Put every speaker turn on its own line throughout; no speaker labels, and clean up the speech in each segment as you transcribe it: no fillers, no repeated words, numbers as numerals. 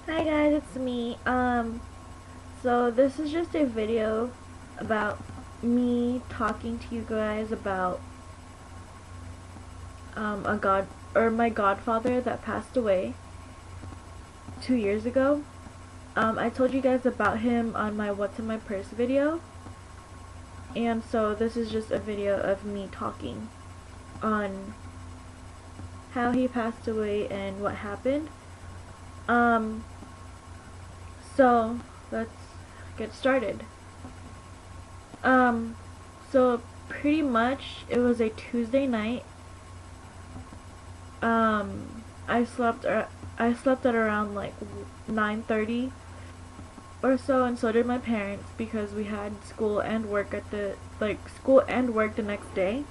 Hi guys, it's me. So this is just a video about me talking to you guys about a god or my godfather that passed away 2 years ago. I told you guys about him on my What's in My Purse video, and so this is just a video of me talking on how he passed away and what happened. Um, so let's get started. Um, so pretty much it was a Tuesday night. I slept at around like 9:30 or so, and so did my parents because we had school and work the next day.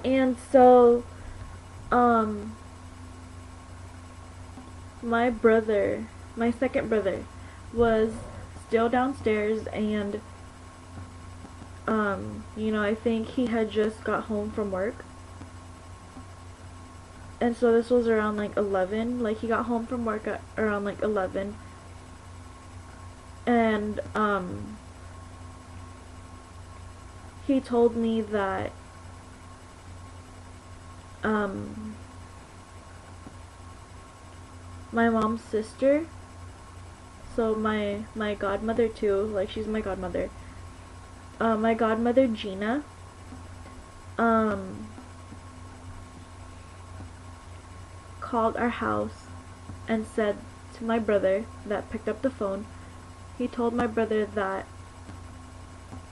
And so um my brother, my second brother, was still downstairs, and I think he had just got home from work. And so this was around like 11. Like, he got home from work at around like 11. And he told me that my mom's sister, so my godmother too, like, she's my godmother. My godmother Gina um called our house and said to my brother that picked up the phone. He told my brother that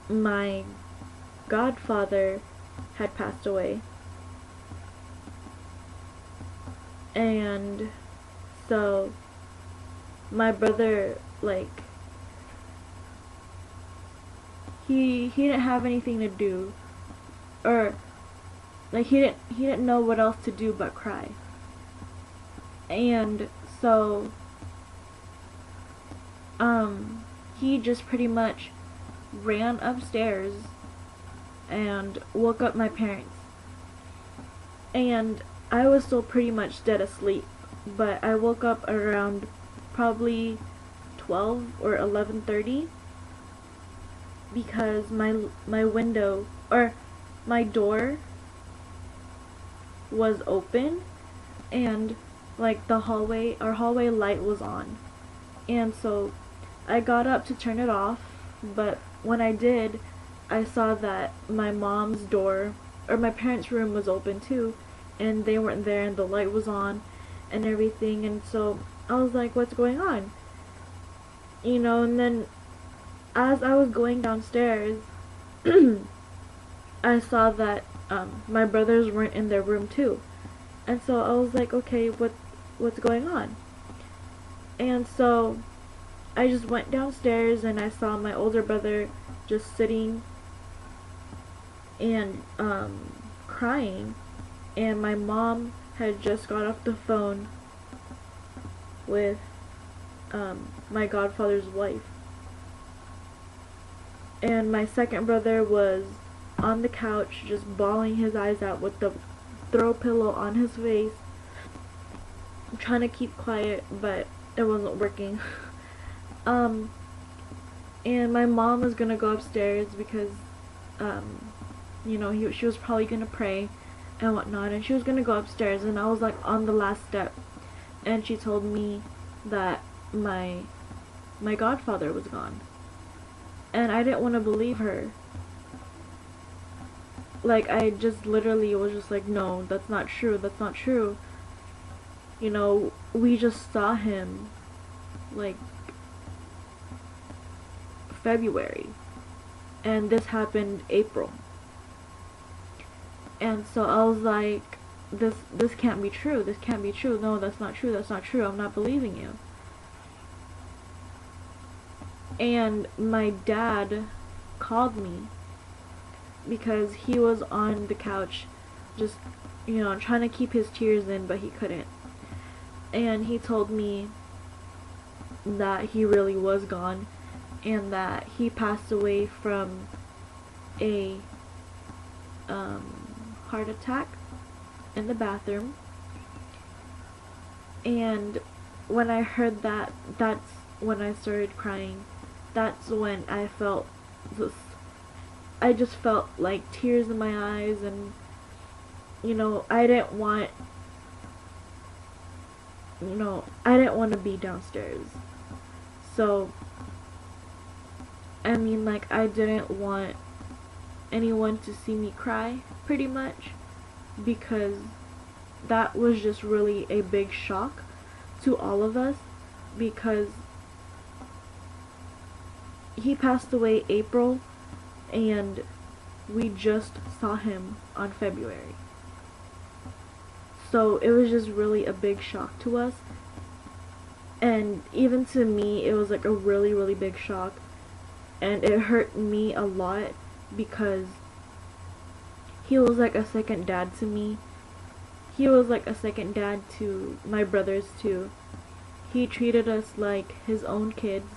my godfather had passed away. And so my brother, like, he didn't have anything to do, or like he didn't know what else to do but cry. And so he just pretty much ran upstairs and woke up my parents. And I was still pretty much dead asleep, but I woke up around probably 12 or 11:30 because my window, or my door, was open, and like our hallway light was on. And so I got up to turn it off, but when I did, I saw that my mom's door, or my parents' room, was open too, and they weren't there, and the light was on and everything. And so I was like, what's going on? And then as I was going downstairs, I saw that my brothers weren't in their room too. And so I was like, okay, what's going on? And so I just went downstairs, and I saw my older brother just sitting and crying, and my mom had just got off the phone with my godfather's wife. And my second brother was on the couch just bawling his eyes out with the throw pillow on his face. I'm trying to keep quiet, but it wasn't working. And my mom was gonna go upstairs because she was probably gonna pray and whatnot, and she was gonna go upstairs, and I was like on the last step, and she told me that my godfather was gone. And I didn't want to believe her. Like, I just literally was just like, no, that's not true, that's not true. We just saw him like February, and this happened April. And so I was like, this can't be true, this can't be true, no, that's not true, that's not true, I'm not believing you. And my dad called me because he was on the couch just trying to keep his tears in, but he couldn't. And he told me that he really was gone, and that he passed away from a heart attack in the bathroom. And when I heard that, that's when I started crying. That's when I felt this, I just felt like tears in my eyes, and I didn't want, I didn't want to be downstairs. So, I mean, like, I didn't want anyone to see me cry, pretty much, because that was just really a big shock to all of us, because he passed away April, and we just saw him on February. So it was just really a big shock to us. And even to me, it was like a really, really big shock. And it hurt me a lot because he was like a second dad to me. He was like a second dad to my brothers too. He treated us like his own kids.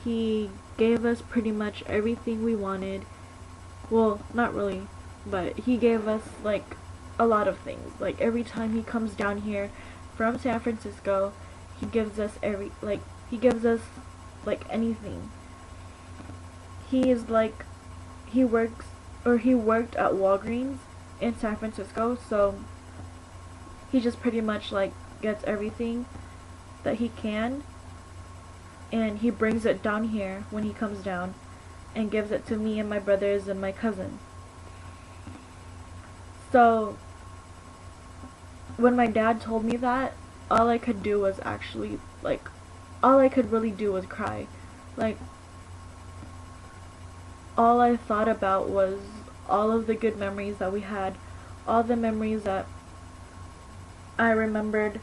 He gave us pretty much everything we wanted. Well, not really, but he gave us like a lot of things. Like every time he comes down here from San Francisco, he gives us anything. He is like, he worked at Walgreens in San Francisco, so he just pretty much like gets everything that he can, and he brings it down here when he comes down and gives it to me and my brothers and my cousin. So when my dad told me that, all I could do was actually, like, all I could really do was cry. Like, all I thought about was all of the good memories that we had, all the memories that I remembered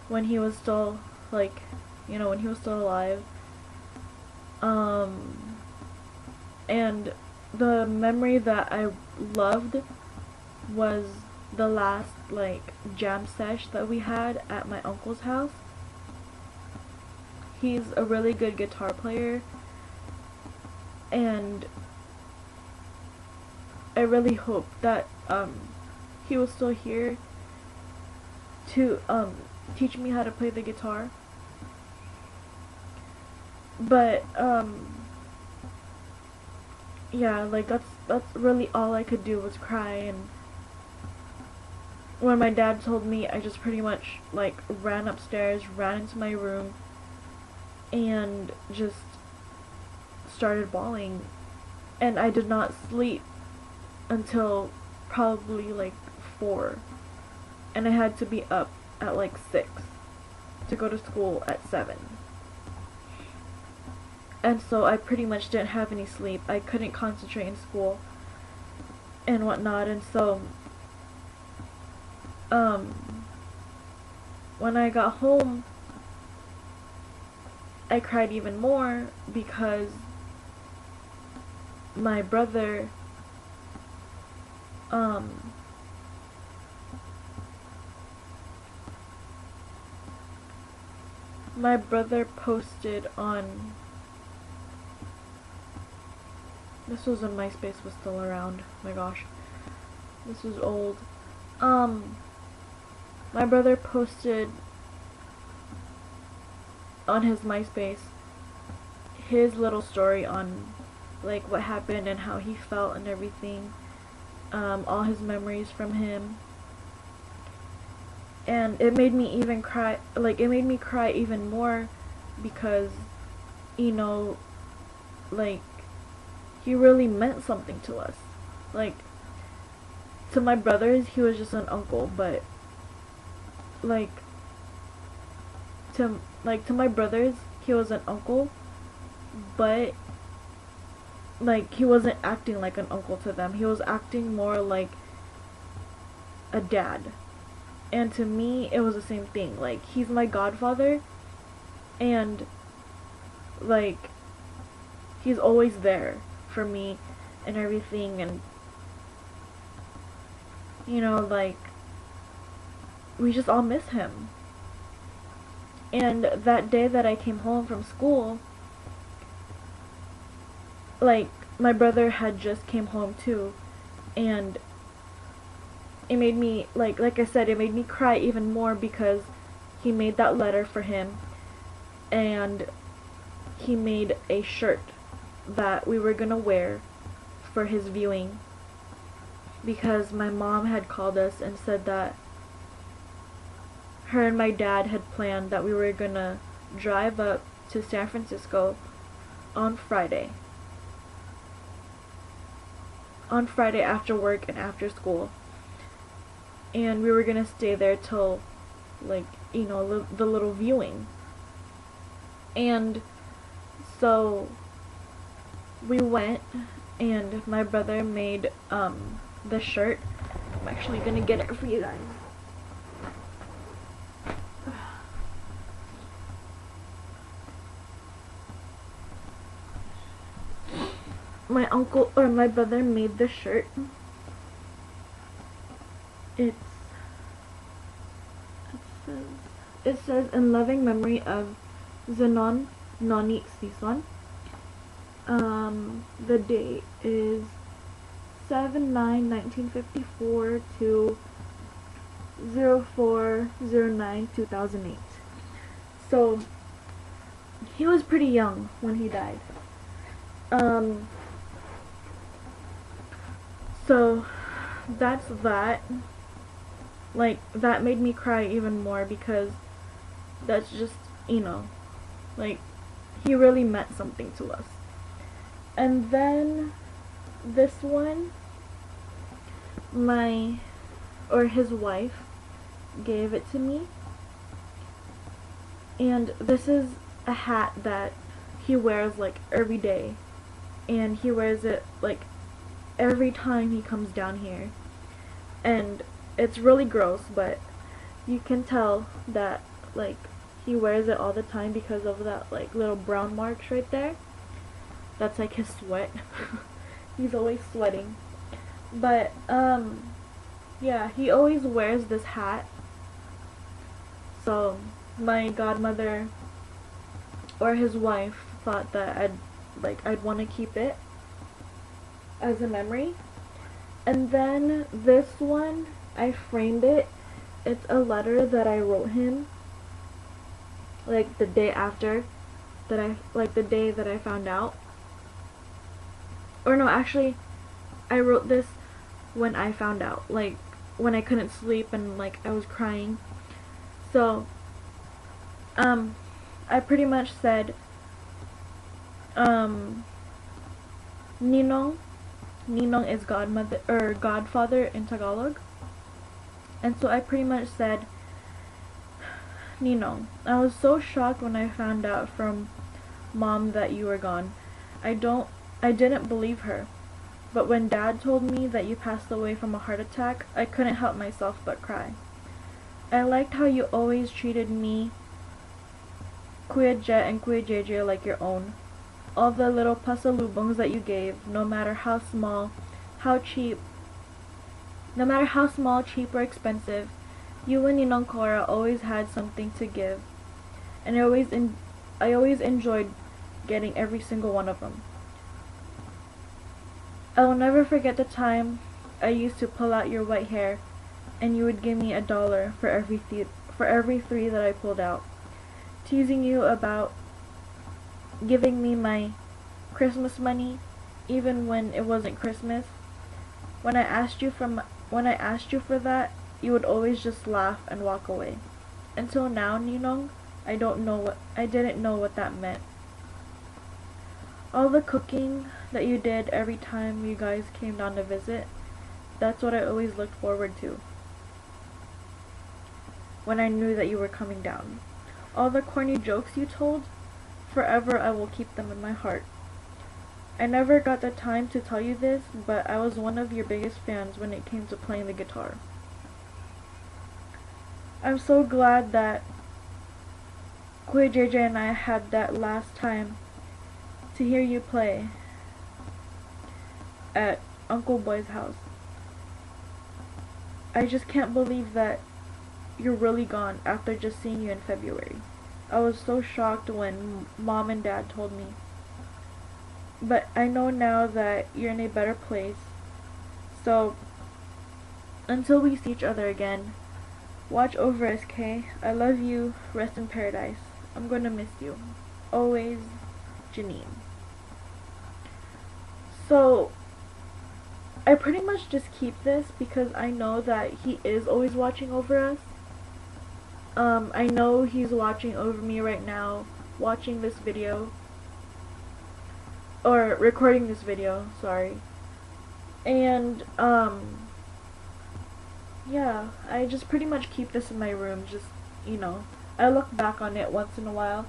when he was still, like, when he was still alive. And the memory that I loved was the last, like, jam sesh that we had at my uncle's house. He's a really good guitar player, and I really hope that he was still here to teach me how to play the guitar. But yeah, like that's really all I could do was cry. And when my dad told me, I just pretty much like ran upstairs, ran into my room, and just started bawling. And I did not sleep until probably like 4, and I had to be up at like 6 to go to school at 7. And so I pretty much didn't have any sleep. I couldn't concentrate in school and whatnot. And so when I got home, I cried even more because my brother posted on, this was when MySpace was still around. Oh my gosh, this was old. My brother posted on his MySpace his little story on like what happened and how he felt and everything, all his memories from him. And it made me even cry, like it made me cry even more because, like, he really meant something to us. Like, to my brothers, he was just an uncle, but like to my brothers, he was an uncle, but like he wasn't acting like an uncle to them. He was acting more like a dad. And to me, it was the same thing. Like, he's my godfather, and like he's always there for me and everything. And like, we just all miss him. And that day that I came home from school, like, my brother had just came home too, and it made me, like I said, it made me cry even more because he made that letter for him, and he made a shirt that we were gonna wear for his viewing, because my mom had called us and said that her and my dad had planned that we were gonna drive up to San Francisco on Friday. On Friday after work and after school. And we were gonna stay there till, like, you know, the little viewing. And so we went, and my brother made the shirt. I'm actually gonna get it for you guys. My brother made the shirt. It says in loving memory of Zenon Noni Sison. The date is 7/9/1954 to 04/09/2008. So he was pretty young when he died. So that's that. Like, that made me cry even more, because that's just, you know, like, he really meant something to us. And then this one, his wife gave it to me, and this is a hat that he wears like every day, and he wears it like every time he comes down here, and it's really gross, but you can tell that like he wears it all the time because of that like little brown marks right there. That's like his sweat. He's always sweating. But yeah, he always wears this hat. So my godmother or his wife thought that I'd want to keep it as a memory. And then this one, I framed it. It's a letter that I wrote him like the day after the day that I found out. Or no, actually, I wrote this when I found out, like when I couldn't sleep and like I was crying. So I pretty much said Ninong is godmother or godfather in Tagalog. And so I pretty much said, Ninong, I was so shocked when I found out from Mom that you were gone. I didn't believe her. But when Dad told me that you passed away from a heart attack, I couldn't help myself but cry. I liked how you always treated me, Kuya Jet and Kuya JJ, like your own. All the little pasalubongs that you gave, no matter how small, cheap or expensive, you and Ninong Cora always had something to give, and I always enjoyed getting every single one of them. I will never forget the time I used to pull out your white hair, and you would give me $1 for every three that I pulled out, teasing you about giving me my Christmas money, even when it wasn't Christmas. When I asked you for that, you would always just laugh and walk away. Until now, Ninong, I didn't know what that meant. All the cooking that you did every time you guys came down to visit, that's what I always looked forward to when I knew that you were coming down. All the corny jokes you told, forever I will keep them in my heart. I never got the time to tell you this, but I was one of your biggest fans when it came to playing the guitar. I'm so glad that Kuya JJ and I had that last time to hear you play at Uncle Boy's house. I just can't believe that you're really gone after just seeing you in February. I was so shocked when Mom and Dad told me. But I know now that you're in a better place. So, until we see each other again, Watch over us, Kay. I love you. Rest in paradise. I'm gonna miss you. Always, Janine. So, I pretty much just keep this because I know that he is always watching over us. I know he's watching over me right now, watching this video. Or recording this video, sorry. And, yeah, I just pretty much keep this in my room, just, you know, I look back on it once in a while,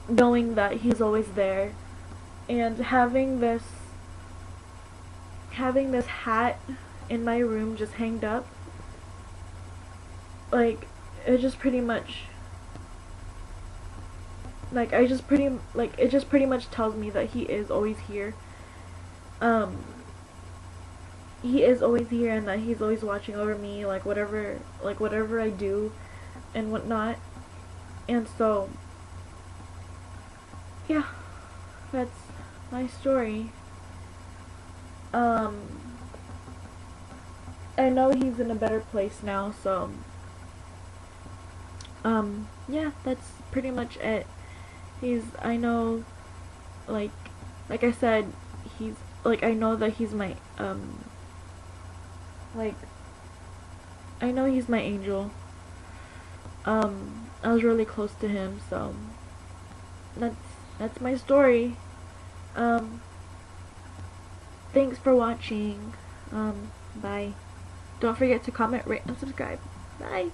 knowing that he's always there, and having this hat in my room just hanged up, like, it just pretty much, like, it just pretty much tells me that he is always here. He is always here and that he's always watching over me, like whatever I do and whatnot. And so, yeah, that's my story. I know he's in a better place now, so, yeah, that's pretty much it. I know, like I said, I know that he's my, I know he's my angel. I was really close to him, so that's my story. Thanks for watching. Bye. Don't forget to comment, rate, and subscribe. Bye.